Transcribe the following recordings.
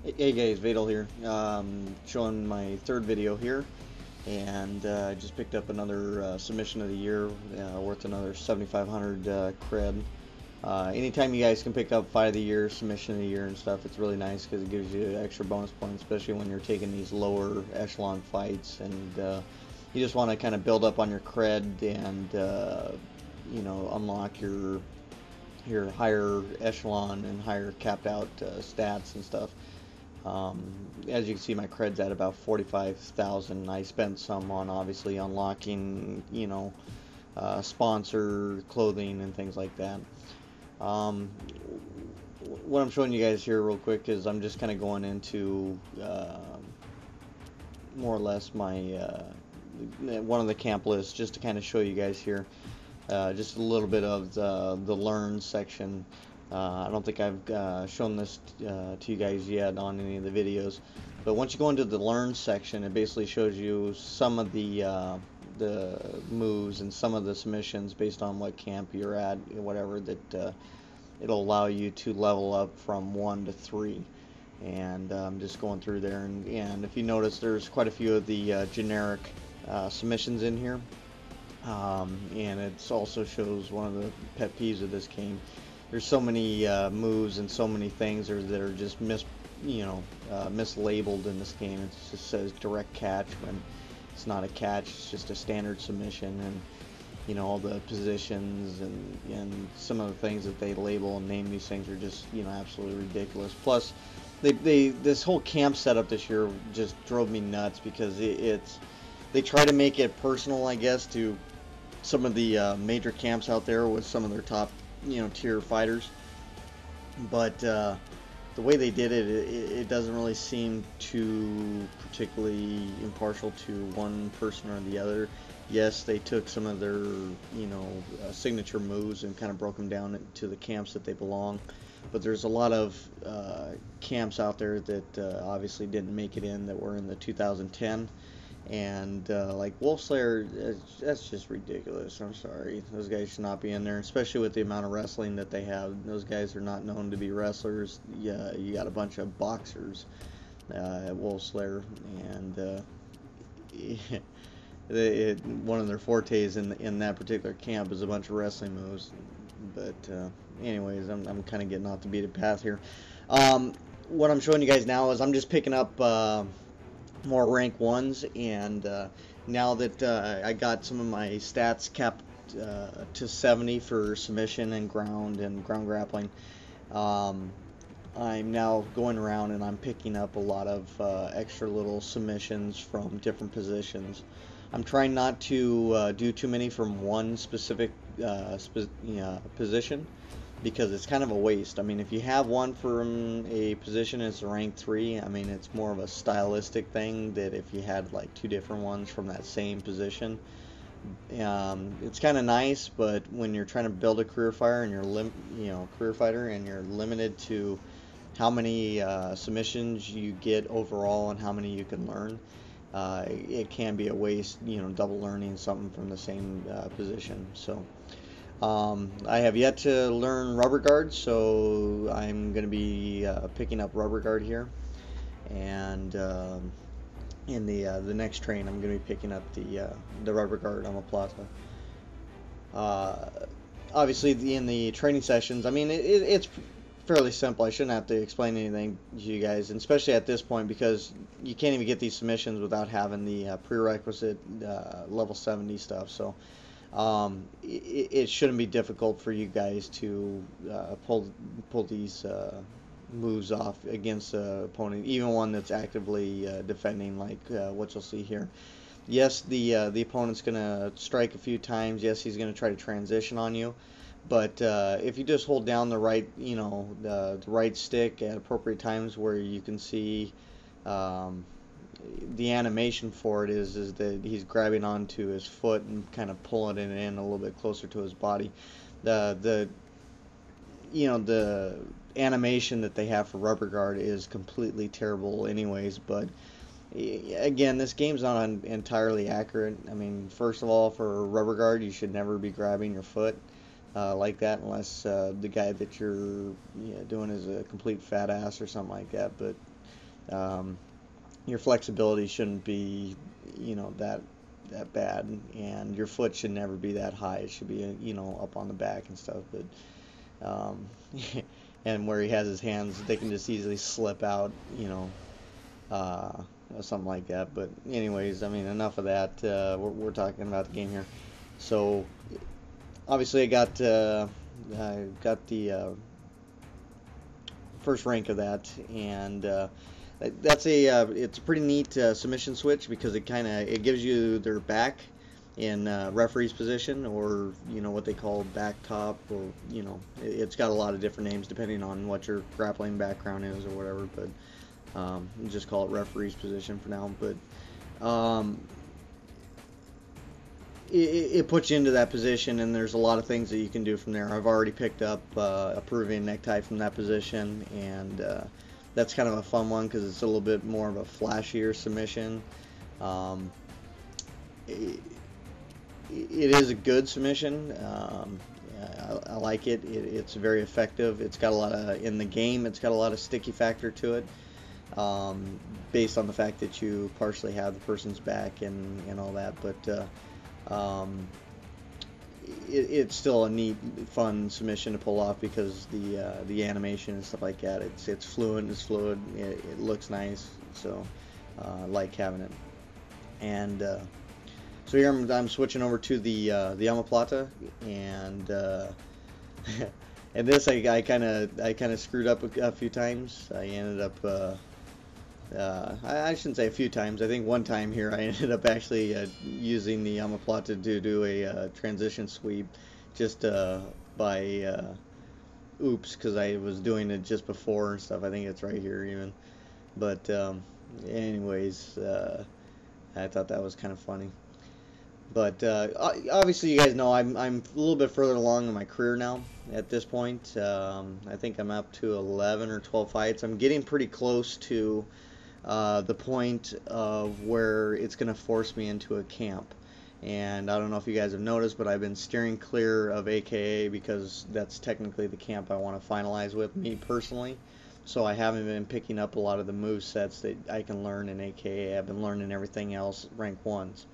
Hey guys, Vadal here, showing my third video here, and I just picked up another submission of the year, worth another 7,500 cred. Anytime you guys can pick up fight of the year, submission of the year and stuff, it's really nice because it gives you extra bonus points, especially when you're taking these lower echelon fights, and you just want to kind of build up on your cred and unlock your higher echelon and higher capped out stats and stuff. As you can see, my cred's at about 45,000. I spent some on obviously unlocking, sponsor clothing and things like that. What I'm showing you guys here real quick is I'm just kind of going into more or less my one of the camp lists just to kind of show you guys here. Just a little bit of the learn section. I don't think I've shown this to you guys yet on any of the videos, but once you go into the learn section, it basically shows you some of the moves and some of the submissions based on what camp you're at, whatever, that it'll allow you to level up from 1 to 3. And I'm just going through there, and if you notice, there's quite a few of the generic submissions in here. And it also shows one of the pet peeves of this game. There's so many moves and so many things that are just mislabeled in this game. It just says direct catch when it's not a catch. It's just a standard submission, and all the positions and some of the things that they label and name these things are just absolutely ridiculous. Plus, this whole camp setup this year just drove me nuts because they try to make it personal, I guess, to some of the major camps out there with some of their top tier fighters, but the way they did it doesn't really seem too particularly impartial to one person or the other. Yes, they took some of their signature moves and kind of broke them down to the camps that they belong, but there's a lot of camps out there that obviously didn't make it in, that were in the 2010. And like Wolf Slayer, that's just ridiculous. I'm sorry, those guys should not be in there, especially with the amount of wrestling that they have. Those guys are not known to be wrestlers. Yeah, you got a bunch of boxers at Wolf Slayer, and one of their fortes in that particular camp is a bunch of wrestling moves. But anyways, I'm kind of getting off the beaten path here. What I'm showing you guys now is I'm just picking up more rank 1s, and now that I got some of my stats capped to 70 for submission and ground grappling, I'm now going around and I'm picking up a lot of extra little submissions from different positions. I'm trying not to do too many from one specific position, because it's kind of a waste. I mean, if you have one from a position as a rank 3, I mean, it's more of a stylistic thing, that if you had like 2 different ones from that same position, it's kind of nice. But when you're trying to build a career fighter and you're limited to how many submissions you get overall and how many you can learn, it can be a waste, double learning something from the same position. So I have yet to learn rubber guard, so I'm going to be picking up rubber guard here, and in the next train I'm going to be picking up the rubber guard omoplata. Obviously, in the training sessions, I mean, it's fairly simple. I shouldn't have to explain anything to you guys, and especially at this point, because you can't even get these submissions without having the prerequisite level 70 stuff. So it shouldn't be difficult for you guys to pull these moves off against an opponent, even one that's actively defending, like what you'll see here. Yes, the opponent's going to strike a few times. Yes, he's going to try to transition on you. But if you just hold down the right, the right stick at appropriate times, where you can see the animation for it is that he's grabbing onto his foot and kind of pulling it in a little bit closer to his body. The animation that they have for rubber guard is completely terrible anyways, but again, this game's not entirely accurate. I mean, first of all, for rubber guard, you should never be grabbing your foot like that, unless the guy that you're doing is a complete fat ass or something like that. But your flexibility shouldn't be, that bad, and your foot should never be that high. It should be, up on the back and stuff. But and where he has his hands, they can just easily slip out, or something like that. But anyways, I mean, enough of that. We're talking about the game here. So obviously, I got the first rank of that, and that's it's a pretty neat submission switch, because it gives you their back in referee's position, or what they call back top, or it's got a lot of different names depending on what your grappling background is or whatever, but just call it referee's position for now. But it puts you into that position, and there's a lot of things that you can do from there. I've already picked up a Peruvian necktie from that position, and that's kind of a fun one because it's a little bit more of a flashier submission. It is a good submission. I like it. It's very effective. It's got a lot of, in the game, it's got a lot of sticky factor to it, based on the fact that you partially have the person's back and all that. But it's still a neat, fun submission to pull off, because the animation and stuff like that, it's fluid, it looks nice, so I like having it. And so here I'm switching over to the omoplata, and and this I kind of screwed up a few times. I ended up I shouldn't say a few times. I think one time here I ended up actually using the omoplata to do a transition sweep, just by oops, because I was doing it just before and stuff. I think it's right here even. But anyways, I thought that was kind of funny. But obviously, you guys know I'm a little bit further along in my career now at this point. I think I'm up to 11 or 12 fights. I'm getting pretty close to the point of where it's going to force me into a camp. And I don't know if you guys have noticed, but I've been steering clear of AKA, because that's technically the camp I want to finalize with, me personally. So I haven't been picking up a lot of the move sets that I can learn in AKA. I've been learning everything else rank 1s.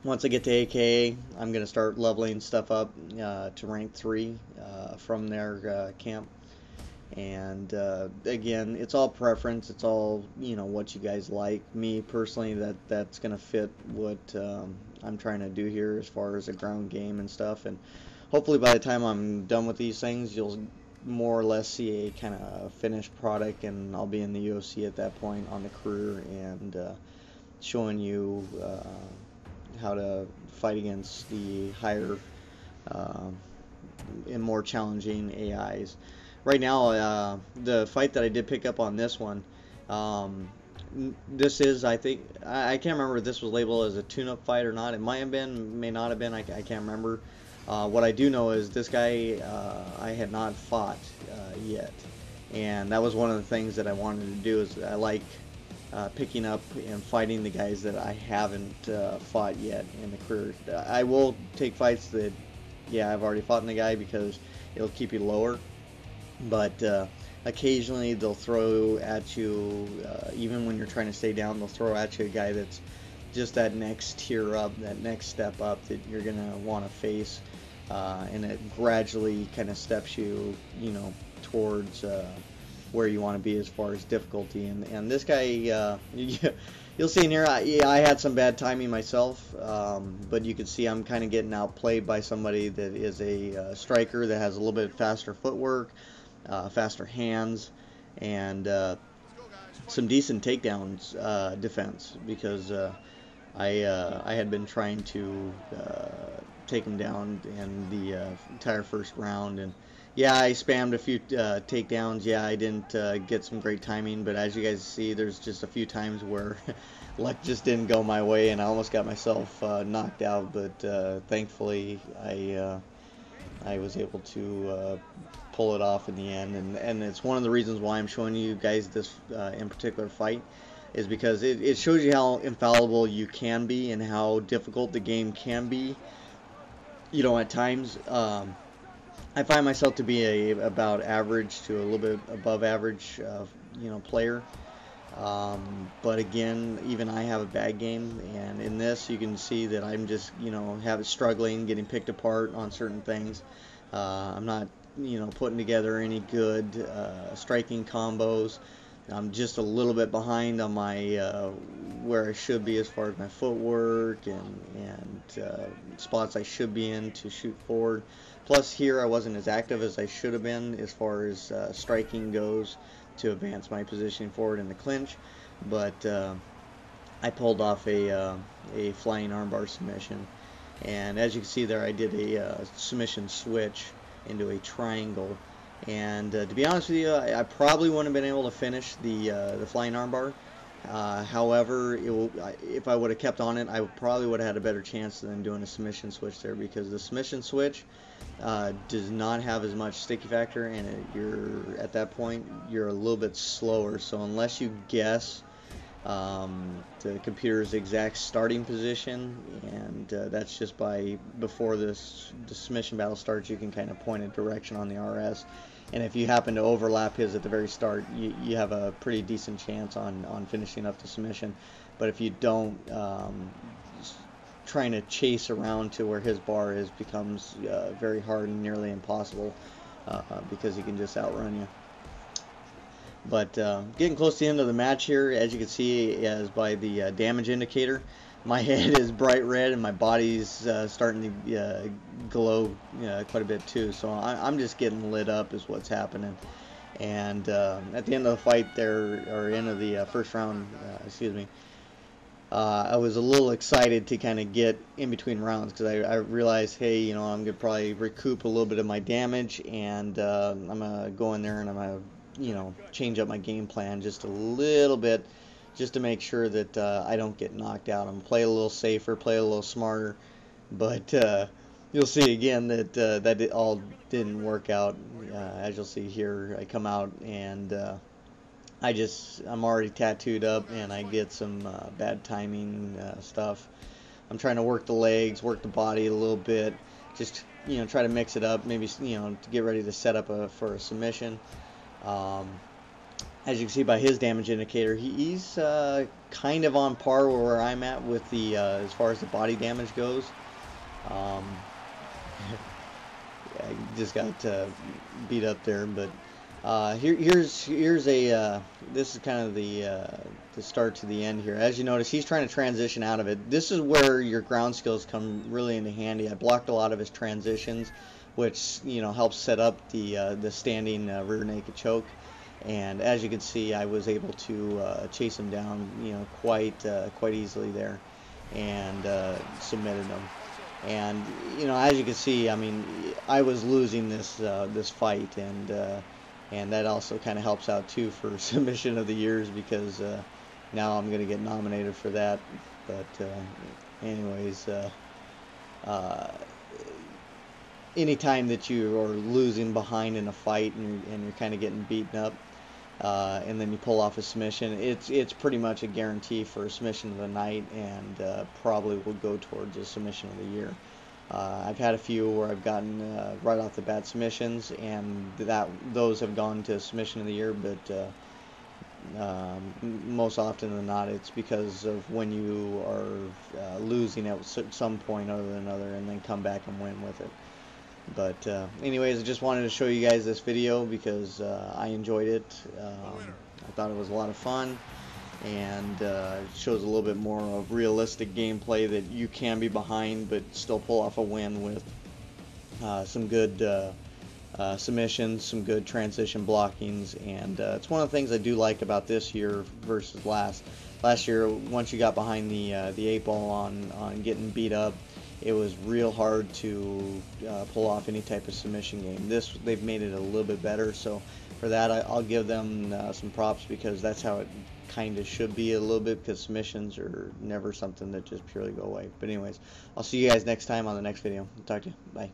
Once I get to AKA, I'm going to start leveling stuff up to rank 3 from their camp. And again, it's all preference. It's all, what you guys like. Me personally, that's going to fit what I'm trying to do here as far as a ground game and stuff. And hopefully by the time I'm done with these things, you'll more or less see a kind of finished product, and I'll be in the UFC at that point on the career, and showing you how to fight against the higher and more challenging AIs. Right now, the fight that I did pick up on this one, this is, I think, I can't remember if this was labeled as a tune-up fight or not. It might have been, may not have been, I can't remember. What I do know is this guy I had not fought yet, and that was one of the things that I wanted to do. Is I like picking up and fighting the guys that I haven't fought yet in the career. I will take fights that, yeah, I've already fought in the guy, because it'll keep you lower. But occasionally they'll throw at you, even when you're trying to stay down, they'll throw at you a guy that's just that next tier up, that next step up that you're going to want to face. And it gradually kind of steps you, towards where you want to be as far as difficulty. And this guy, you'll see in here, I had some bad timing myself, but you can see I'm kind of getting outplayed by somebody that is a striker that has a little bit faster footwork, faster hands, and some decent takedowns defense, because I had been trying to take him down in the entire first round, and yeah, I spammed a few takedowns. Yeah, I didn't get some great timing, but as you guys see, there's just a few times where luck just didn't go my way, and I almost got myself knocked out. But thankfully, I was able to pull it off in the end, and it's one of the reasons why I'm showing you guys this in particular fight, is because it shows you how infallible you can be and how difficult the game can be, at times. I find myself to be about average to a little bit above average, player. But again, even I have a bad game, and in this, you can see that I'm just, struggling, getting picked apart on certain things. I'm not, putting together any good striking combos. I'm just a little bit behind on my where I should be as far as my footwork and spots I should be in to shoot forward. Plus, here I wasn't as active as I should have been as far as striking goes to advance my position forward in the clinch. But I pulled off a flying armbar submission, and as you can see there, I did a submission switch into a triangle. And to be honest with you, I probably wouldn't have been able to finish the flying armbar. However, if I would have kept on it, I probably would have had a better chance than doing a submission switch there, because the submission switch does not have as much sticky factor, and you're at that point you're a little bit slower. So unless you guess the computer's exact starting position, and that's just by before the submission battle starts, you can kind of point a direction on the RS, and if you happen to overlap his at the very start, you have a pretty decent chance on finishing up the submission. But if you don't, trying to chase around to where his bar is becomes very hard and nearly impossible, because he can just outrun you. But getting close to the end of the match here, as you can see, as by the damage indicator, my head is bright red and my body's starting to glow quite a bit too. So I'm just getting lit up is what's happening. And at the end of the fight there, or end of the first round, excuse me, I was a little excited to kind of get in between rounds, because I realized, hey, I'm going to probably recoup a little bit of my damage, and I'm going to go in there and I'm going to change up my game plan just a little bit, just to make sure that I don't get knocked out. I'm gonna play a little safer, play a little smarter, but you'll see again that that all didn't work out. As you'll see here, I come out and I'm already tattooed up, and I get some bad timing stuff. I'm trying to work the legs, work the body a little bit, just try to mix it up, maybe to get ready to set up for a submission. As you can see by his damage indicator, he's kind of on par where I'm at with the as far as the body damage goes. I just got beat up there, but here's a this is kind of the start to the end here. As you notice, he's trying to transition out of it. This is where your ground skills come really into handy. I blocked a lot of his transitions, which helps set up the standing rear naked choke. And as you can see, I was able to chase him down quite easily there, and submitted him. And as you can see, I mean, I was losing this fight, and that also kind of helps out too for submission of the years, because now I'm going to get nominated for that. But anyways, anytime that you are losing behind in a fight and you're kind of getting beaten up, and then you pull off a submission, it's pretty much a guarantee for a submission of the night, and probably will go towards a submission of the year. I've had a few where I've gotten right off the bat submissions, and those have gone to submission of the year, but most often than not, it's because of when you are losing at some point other than another, and then come back and win with it. But anyways, I just wanted to show you guys this video because I enjoyed it. I thought it was a lot of fun, and it shows a little bit more of realistic gameplay that you can be behind but still pull off a win with some good submissions, some good transition blockings, and it's one of the things I do like about this year versus last. Last year, once you got behind the 8-ball on getting beat up, it was real hard to pull off any type of submission game. They've made it a little bit better, so for that I'll give them some props, because that's how it kind of should be a little bit, because submissions are never something that just purely go away. But anyways, I'll see you guys next time on the next video. Talk to you. Bye.